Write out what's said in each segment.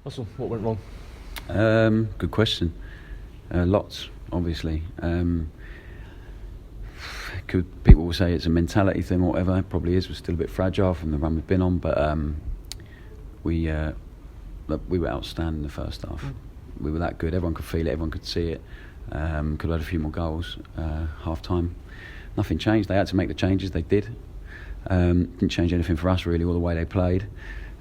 Russell, what went wrong? Good question. Lots, obviously. People will say it's a mentality thing or whatever. It probably is. We're still a bit fragile from the run we've been on, but we were outstanding in the first half. We were that good. Everyone could feel it. Everyone could see it. Could have had a few more goals. Half time, nothing changed. They had to make the changes. They did. Didn't change anything for us really, or the way they played.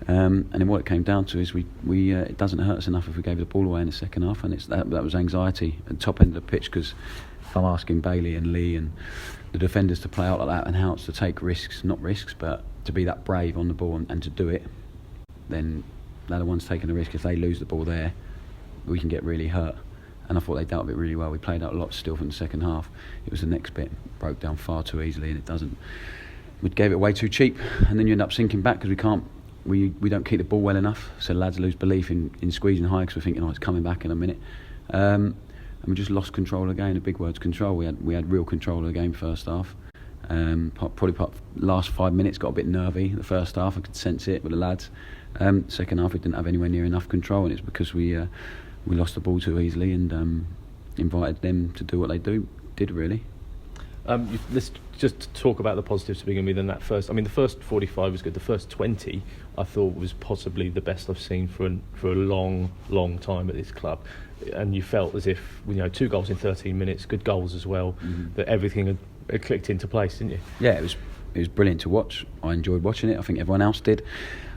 And then what it came down to is we it doesn't hurt us enough if we gave the ball away in the second half, and that was anxiety at the top end of the pitch, because if I'm asking Bailey and Lee and the defenders to play out like that and how it's to take risks, not risks, but to be that brave on the ball and to do it, then they're the ones taking the risk. If they lose the ball there, we can get really hurt. And I thought they dealt with it really well. We played out a lot still from the second half. It was the next bit, broke down far too easily, and it doesn't. We gave it away too cheap, and then you end up sinking back because we don't keep the ball well enough. So lads lose belief in squeezing high because we're thinking, it's coming back in a minute. And we just lost control again. The big word's control. We had real control of the game first half. Probably last 5 minutes got a bit nervy. The first half I could sense it with the lads. Second half we didn't have anywhere near enough control, and it's because we lost the ball too easily and invited them to do what they did really. Let's just talk about the positives to begin with. In that first, the first 45 was good. The first 20, I thought, was possibly the best I've seen for a long time at this club. And you felt as if 2 goals in 13 minutes, good goals as well, that everything had clicked into place, didn't you? Yeah, it was brilliant to watch. I enjoyed watching it. I think everyone else did,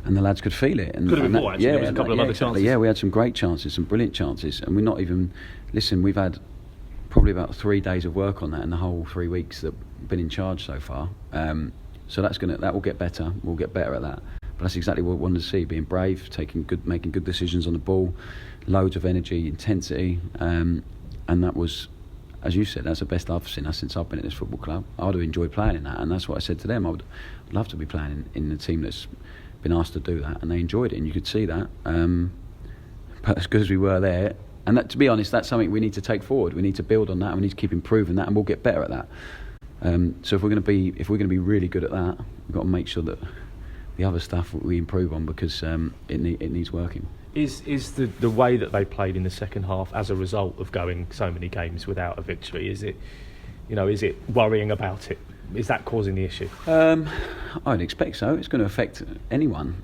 and the lads could feel it. And could have been more. Actually, there was a couple of other chances. Yeah, we had some great chances, some brilliant chances, and we're not even. Listen, we've had probably about 3 days of work on that in the whole 3 weeks that we've been in charge so far. So that will get better. We'll get better at that. But that's exactly what we wanted to see: being brave, making good decisions on the ball, loads of energy, intensity, and that was, as you said, that's the best I've seen us since I've been at this football club. I would have enjoyed playing in that, and that's what I said to them. I would love to be playing in the team that's been asked to do that, and they enjoyed it, and you could see that. But as good as we were there, and that, to be honest, that's something we need to take forward. We need to build on that, and we need to keep improving that, and we'll get better at that. So if we're going to be really good at that, we've got to make sure that the other stuff we improve on, because it needs working. Is the way that they played in the second half as a result of going so many games without a victory? Is it worrying about it? Is that causing the issue? I'd expect so. It's going to affect anyone.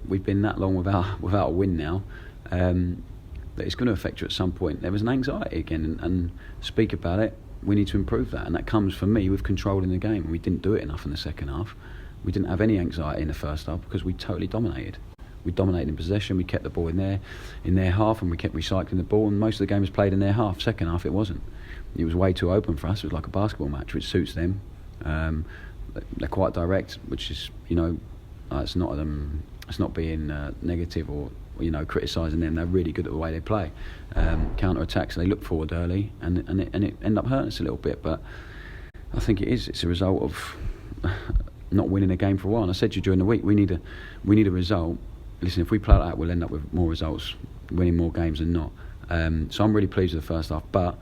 We've been that long without a win now. That it's going to affect you at some point. There was an anxiety again, and speak about it. We need to improve that, and that comes for me with controlling the game. We didn't do it enough in the second half. We didn't have any anxiety in the first half because we totally dominated. We dominated in possession. We kept the ball in their half, and we kept recycling the ball. And most of the game was played in their half. Second half, it wasn't. It was way too open for us. It was like a basketball match, which suits them. They're quite direct, which is it's not being negative or criticising them. They're really good at the way they play. Counter attacks. They look forward early, and it ended up hurting us a little bit. But I think it's a result of not winning a game for a while. And I said to you during the week, we need a result. Listen, if we play like that, we'll end up with more results, winning more games than not. So I'm really pleased with the first half, but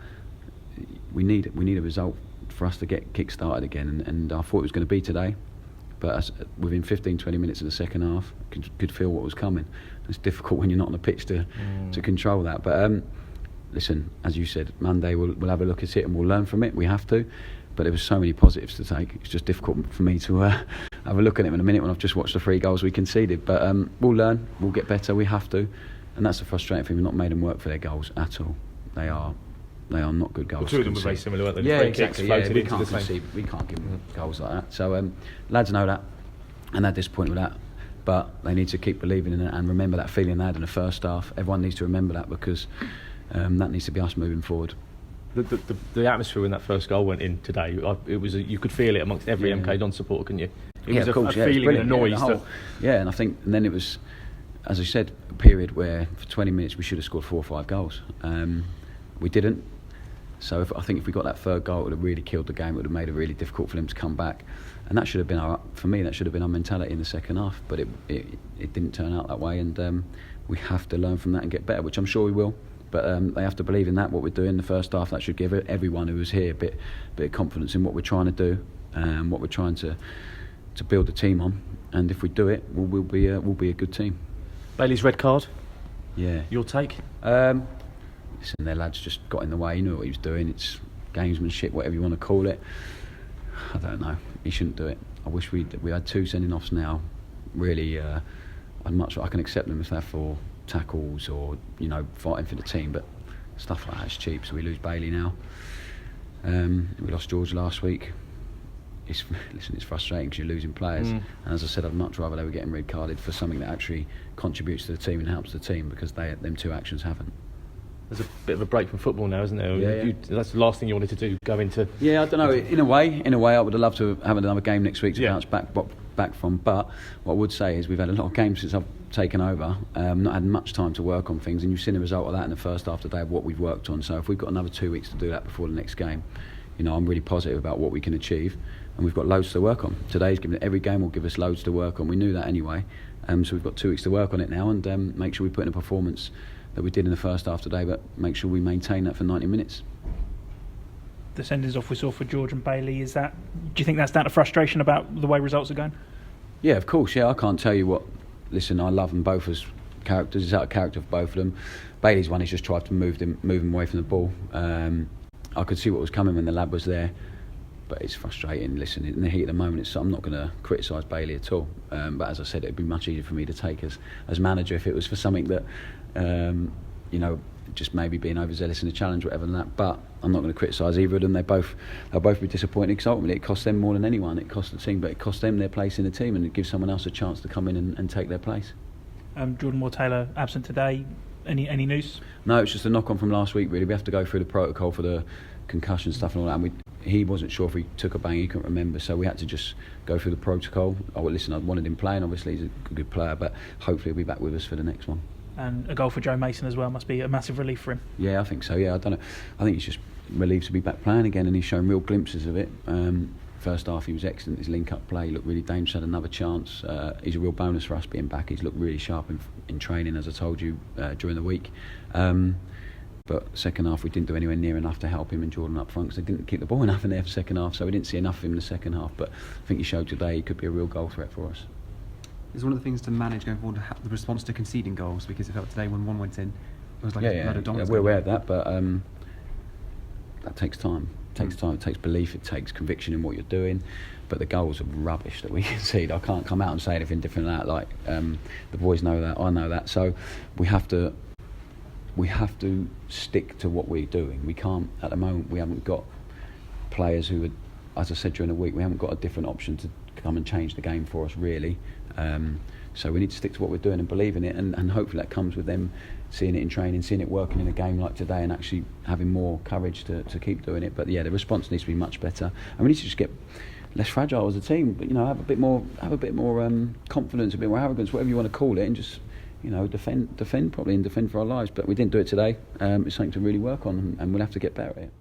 we need a result for us to get kick-started again, and I thought it was going to be today, but within 15-20 minutes of the second half, could feel what was coming. It's difficult when you're not on the pitch to control that. But listen, as you said, Monday we'll have a look at it and we'll learn from it. We have to. But there was so many positives to take. It's just difficult for me to have a look at it in a minute when I've just watched the 3 goals we conceded. But we'll learn. We'll get better. We have to. And that's the frustrating thing. We've not made them work for their goals at all. They are not good goals. The two of them were very similar, weren't they? Yeah, exactly. Yeah, we can't give them goals like that. So lads know that, and they're disappointed with that. But they need to keep believing in it and remember that feeling they had in the first half. Everyone needs to remember that, because that needs to be us moving forward. The atmosphere when that first goal went in today, it was you could feel it amongst every MK Don supporter, couldn't you? It was a feeling and a noise. And I think, and then it was, as I said, a period where for 20 minutes we should have scored 4 or 5 goals. We didn't. So I think if we got that third goal, it would have really killed the game. It would have made it really difficult for them to come back, and that should have been our mentality in the second half. But it didn't turn out that way, and we have to learn from that and get better, which I'm sure we will. But they have to believe in that, what we're doing in the first half. That should give everyone who was here a bit of confidence in what we're trying to do, what we're trying to build the team on. And if we do it, we'll be a good team. Bailey's red card. Yeah. Your take? Listen, their lads just got in the way. He knew what he was doing. It's gamesmanship, whatever you want to call it. I don't know. He shouldn't do it. I wish we had 2 sending offs now. Really, I can accept them if they're for tackles or fighting for the team, but stuff like that's cheap. So we lose Bailey now. We lost George last week. It's frustrating because you're losing players. And as I said, I'd much rather they were getting red carded for something that actually contributes to the team and helps the team, because them 2 actions haven't. There's a bit of a break from football now, isn't there? Yeah. That's the last thing you wanted to do, go into... Yeah, I don't know. In a way, I would have loved to have another game next week to bounce back from. But what I would say is we've had a lot of games since I've taken over. Not had much time to work on things, and you've seen the result of that in the first half today of what we've worked on. So if we've got another 2 weeks to do that before the next game, I'm really positive about what we can achieve, and we've got loads to work on. Every game will give us loads to work on. We knew that anyway. So we've got 2 weeks to work on it now, and make sure we put in a performance that we did in the first half today, but make sure we maintain that for 90 minutes. The sendings off we saw for George and Bailey, do you think that's down to frustration about the way results are going? Yeah, of course. Yeah, I can't tell you what. Listen, I love them both as characters. It's out of character for both of them. Bailey's one, he's just tried to move him away from the ball. I could see what was coming when the lad was there, but it's frustrating. Listen, in the heat of the moment, I'm not going to criticise Bailey at all. But as I said, it'd be much easier for me to take as manager if it was for something that, just maybe being overzealous in a challenge, whatever than that. But I'm not going to criticise either of them. They'll both be disappointed, because ultimately it costs them more than anyone. It costs the team, but it costs them their place in the team, and it gives someone else a chance to come in and take their place. Jordan Moore-Taylor absent today. Any news? No, it's just a knock-on from last week, really. We have to go through the protocol for the concussion stuff and all that. And he wasn't sure if he took a bang, he couldn't remember, so we had to just go through the protocol. I wanted him playing, obviously he's a good player, but hopefully he'll be back with us for the next one. And a goal for Joe Mason as well must be a massive relief for him. Yeah, I think so. I don't know. I think he's just relieved to be back playing again, and he's shown real glimpses of it. First half he was excellent. His link-up play looked really dangerous. Had another chance. He's a real bonus for us being back. He's looked really sharp in training, as I told you during the week. But second half we didn't do anywhere near enough to help him and Jordan up front, because they didn't keep the ball enough in there for second half. So we didn't see enough of him in the second half. But I think he showed today he could be a real goal threat for us. Is one of the things to manage going forward the response to conceding goals, because it felt today when one went in, it was like a load of dominance. We're aware of that, but that takes time. It takes time. It takes belief. It takes conviction in what you're doing. But the goals are rubbish that we concede. I can't come out and say anything different than that. Like the boys know that, I know that. So we have to stick to what we're doing. We can't, at the moment, we haven't got players who, as I said during the week, we haven't got a different option to come and change the game for us, really. So we need to stick to what we're doing and believe in it, and hopefully that comes with them seeing it in training, seeing it working in a game like today, and actually having more courage to keep doing it. But yeah, the response needs to be much better, and we need to just get less fragile as a team. But have a bit more confidence, a bit more arrogance, whatever you want to call it, and just defend properly and defend for our lives. But we didn't do it today. It's something to really work on, and we'll have to get better at it.